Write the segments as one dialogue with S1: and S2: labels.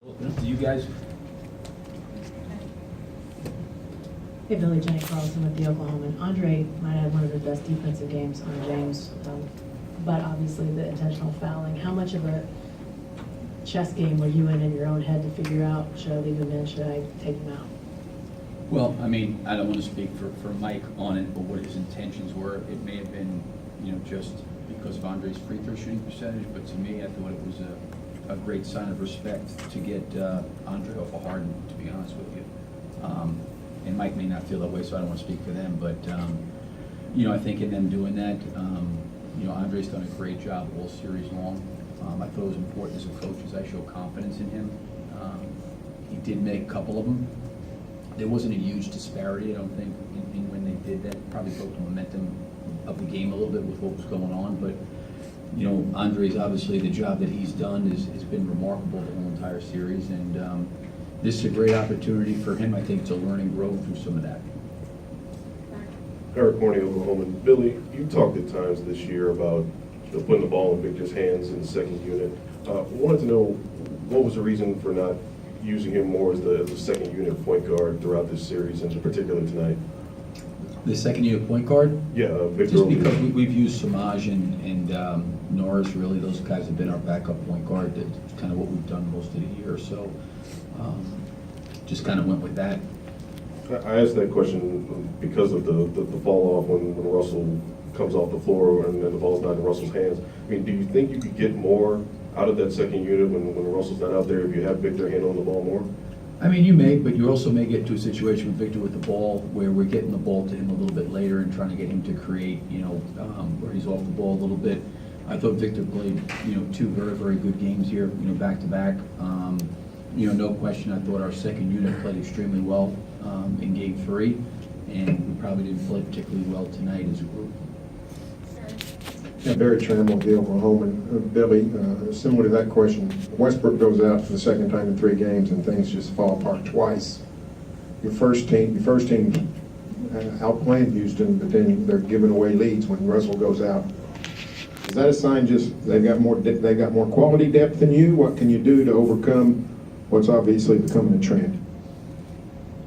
S1: Do you guys?
S2: Hey, Billy, Jenny Carlson with the Oklahoman. Andre might have one of the best defensive games on James, but obviously the intentional fouling. How much of a chess game were you in your own head to figure out, should I leave him in, should I take him out?
S1: Well, I mean, I don't want to speak for Mike on it, but what his intentions were, it may have been, just because of Andre's free throw shooting percentage, but to me, I thought it was a great sign of respect to get Andre off a hard one, to be honest with you. And Mike may not feel that way, so I don't want to speak for them, but, I think in them doing that, Andre's done a great job all series long. I thought it was important as a coach as I show confidence in him. He did make a couple of them. There wasn't a huge disparity, I don't think, in when they did that. Probably broke the momentum of the game a little bit with what was going on, but Andre's obviously, the job that he's done has been remarkable the whole entire series, and this is a great opportunity for him, I think, to learn and grow through some of that.
S3: Eric Morney, Oklahoma. Billy, you talked at times this year about putting the ball in Victor's hands in the second unit. Wanted to know what was the reason for not using him more as the second unit point guard throughout this series, and in particular tonight?
S1: The second unit point guard?
S3: Yeah, Victor.
S1: Just because we've used Samaj and Norris, really, those guys have been our backup point guard. That's kind of what we've done most of the year, so just kind of went with that.
S3: I asked that question because of the fall off when Russell comes off the floor and then the ball's not in Russell's hands. I mean, do you think you could get more out of that second unit when Russell's not out there if you have Victor handling the ball more?
S1: I mean, you may, but you also may get to a situation with Victor with the ball where we're getting the ball to him a little bit later and trying to get him to create, where he's off the ball a little bit. I thought Victor played, two very, very good games here, back to back. No question, I thought our second unit played extremely well in game 3, and we probably didn't play particularly well tonight as a group.
S4: Yeah, Barry Trammell, the Oklahoman. Billy, similar to that question, Westbrook goes out for the second time in 3 games and things just fall apart twice. Your first team outplayed Houston, but then they're giving away leads when Russell goes out. Is that a sign just they've got more quality depth than you? What can you do to overcome what's obviously becoming a trend?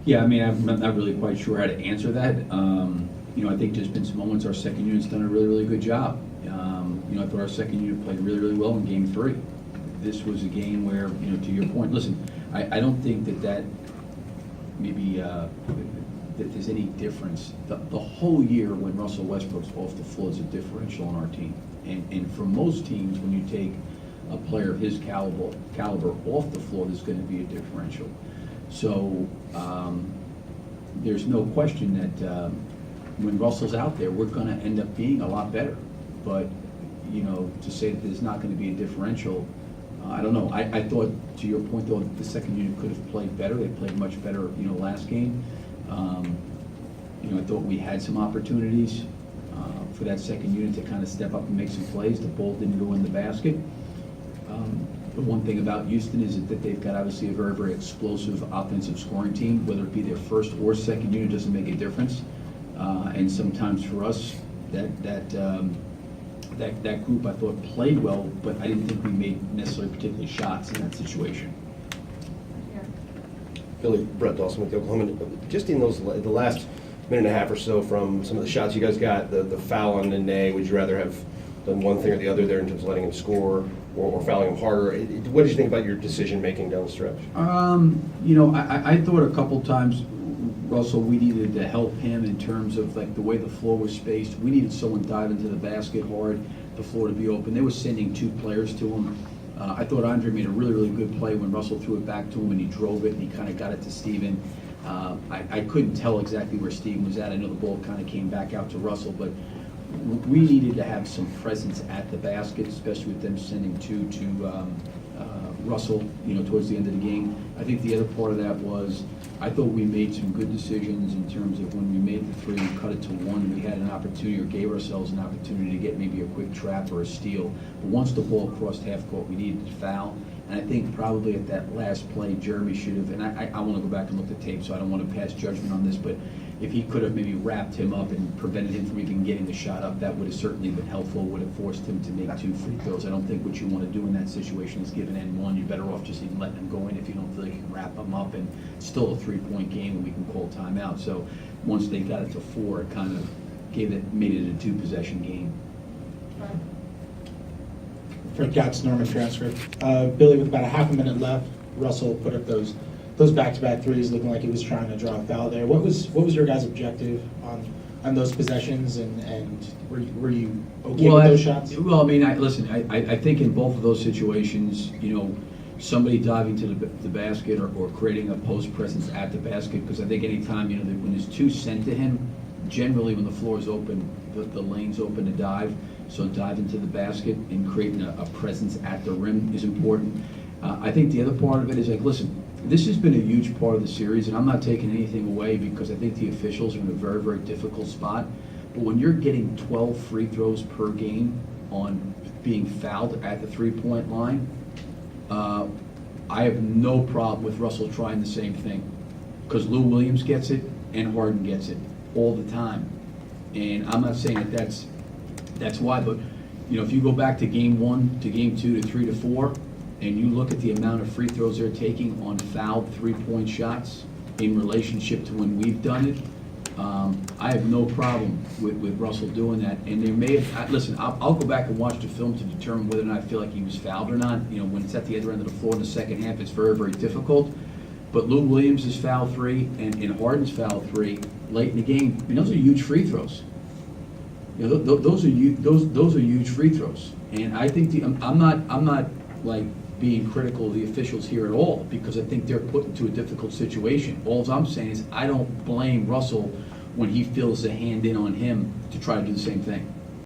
S1: Yeah, I mean, I'm not really quite sure how to answer that. I think there's been some moments our second unit's done a really, really good job. I thought our second unit played really, really well in game 3. This was a game where, to your point, listen, I don't think that maybe that there's any difference. The whole year when Russell Westbrook's off the floor is a differential on our team. And for most teams, when you take a player of his caliber off the floor, there's going to be a differential. So there's no question that when Russell's out there, we're going to end up being a lot better. But, to say that there's not going to be a differential, I don't know. I thought, to your point, though, the second unit could have played better. They played much better, last game. I thought we had some opportunities for that second unit to kind of step up and make some plays. The ball didn't go in the basket. The one thing about Houston is that they've got obviously a very, very explosive offensive scoring team. Whether it be their first or second unit doesn't make a difference. And sometimes for us, that group I thought played well, but I didn't think we made necessarily particularly shots in that situation.
S5: Billy, Brett Dawson with the Oklahoma. Just in the last minute and a half or so from some of the shots you guys got, the foul on Nene, would you rather have done one thing or the other there in terms of letting him score or fouling him harder? What did you think about your decision making down the stretch?
S1: I thought a couple times, Russell, we needed to help him in terms of like the way the floor was spaced. We needed someone to dive into the basket hard, the floor to be open. They were sending 2 players to him. I thought Andre made a really, really good play when Russell threw it back to him and he drove it and he kind of got it to Steven. I couldn't tell exactly where Steven was at. I know the ball kind of came back out to Russell, but we needed to have some presence at the basket, especially with them sending 2 to Russell, towards the end of the game. I think the other part of that was I thought we made some good decisions in terms of when we made the 3 and cut it to 1, we had an opportunity or gave ourselves an opportunity to get maybe a quick trap or a steal. But once the ball crossed half court, we needed to foul. And I think probably at that last play, Jeremy should have, and I want to go back and look at the tape, so I don't want to pass judgment on this, but if he could have maybe wrapped him up and prevented him from even getting the shot up, that would have certainly been helpful, would have forced him to make 2 free throws. I don't think what you want to do in that situation is give an end one. You're better off just even letting him go in if you don't feel like you can wrap him up, and still a 3-point game and we can call timeout. So once they got it to 4, it kind of made it a 2-possession game.
S6: Fred Gats, Norman transfer. Billy, with about a half a minute left, Russell put up those back-to-back threes, looking like he was trying to draw a foul there. What was your guys' objective on those possessions, and were you okay with those shots?
S1: Well, I mean, I think in both of those situations, somebody diving to the basket or creating a post presence at the basket, because I think anytime, when there's 2 sent to him, generally when the floor is open, the lane's open to dive. So diving to the basket and creating a presence at the rim is important. I think the other part of it is, like, listen, this has been a huge part of the series, and I'm not taking anything away because I think the officials are in a very, very difficult spot. But when you're getting 12 free throws per game on being fouled at the 3-point line, I have no problem with Russell trying the same thing, because Lou Williams gets it and Harden gets it all the time. And I'm not saying that's why, but if you go back to game 1 to game 2 to 3 to 4, and you look at the amount of free throws they're taking on fouled 3-point shots in relationship to when we've done it, I have no problem with Russell doing that. And there may have, listen, I'll go back and watch the film to determine whether or not I feel like he was fouled or not. When it's at the other end of the floor in the second half, it's very, very difficult. But Lou Williams is foul 3 and Harden's foul 3 late in the game. I mean, those are huge free throws. Those are huge free throws. And I think I'm not like being critical of the officials here at all, because I think they're put into a difficult situation. All I'm saying is I don't blame Russell when he feels a hand in on him to try to do the same thing.